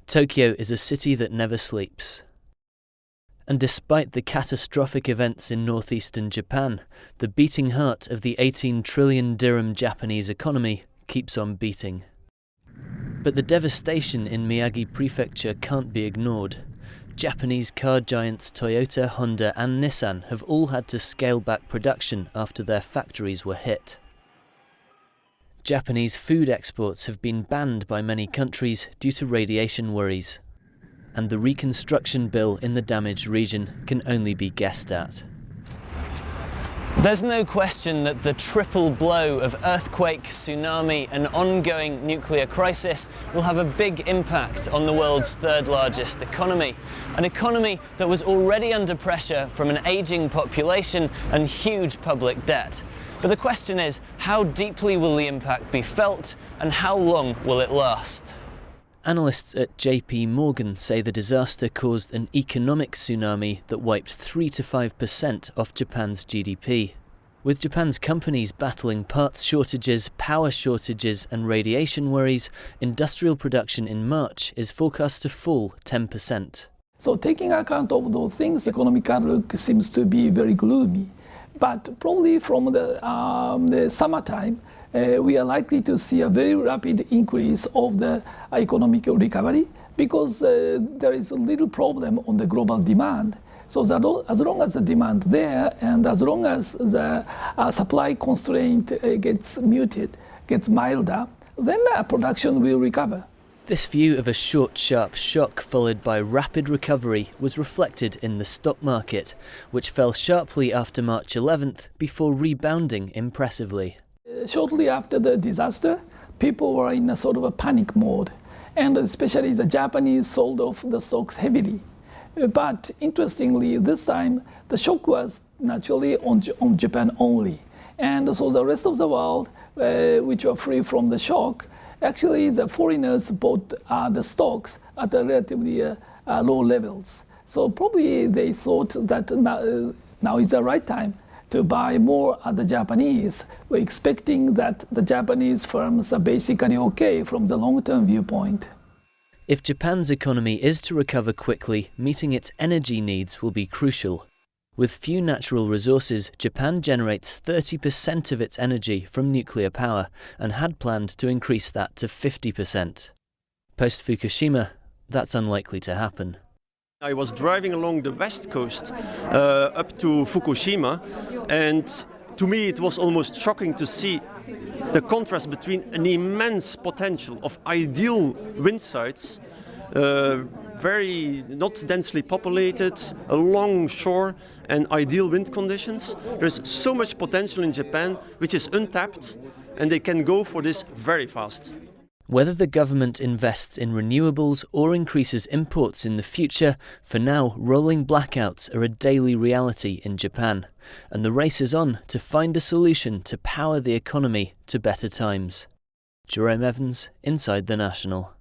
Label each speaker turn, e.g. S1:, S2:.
S1: Tokyo is a city that never sleeps. And despite the catastrophic events in northeastern Japan, the beating heart of the 18 trillion dirham Japanese economy keeps on beating. But the devastation in Miyagi Prefecture can't be ignored. Japanese car giants Toyota, Honda and Nissan have all had to scale back production after their factories were hit. Japanese food exports have been banned by many countries due to radiation worries. And the reconstruction bill in the damaged region can only be guessed at. There's no question that the triple blow of earthquake, tsunami and ongoing nuclear crisis will have a big impact on the world's third largest economy. An economy that was already under pressure from an aging population and huge public debt. But the question is, how deeply will the impact be felt and how long will it last? Analysts at JP Morgan say the disaster caused an economic tsunami that wiped 3 to 5% off Japan's GDP. With Japan's companies battling parts shortages, power shortages and radiation worries, industrial production in March is forecast to fall 10%.
S2: So taking account of those things, economic outlook seems to be very gloomy. But probably from the summertime, we are likely to see a very rapid increase of the economic recovery because there is a little problem on the global demand. So as long as the demand there and as long as the supply constraint gets muted, gets milder, then production will recover.
S1: This view of a short, sharp shock followed by rapid recovery was reflected in the stock market, which fell sharply after March 11th before rebounding impressively.
S2: Shortly after the disaster, people were in a sort of a panic mode, and especially the Japanese sold off the stocks heavily. But interestingly, this time the shock was naturally on Japan only. And so the rest of the world, which were free from the shock, actually the foreigners bought the stocks at a relatively low levels. So probably they thought that now is the right time to buy more at the Japanese. We're expecting that the Japanese firms are basically okay from the long-term viewpoint.
S1: If Japan's economy is to recover quickly, meeting its energy needs will be crucial. With few natural resources, Japan generates 30% of its energy from nuclear power and had planned to increase that to 50%. Post-Fukushima, that's unlikely to happen.
S3: I was driving along the west coast up to Fukushima, and to me it was almost shocking to see the contrast between an immense potential of ideal wind sites, very not densely populated, a long shore and ideal wind conditions. There's so much potential in Japan which is untapped, and they can go for this very fast.
S1: Whether the government invests in renewables or increases imports in the future, for now rolling blackouts are a daily reality in Japan, and the race is on to find a solution to power the economy to better times. Jerome Evans, Inside the National.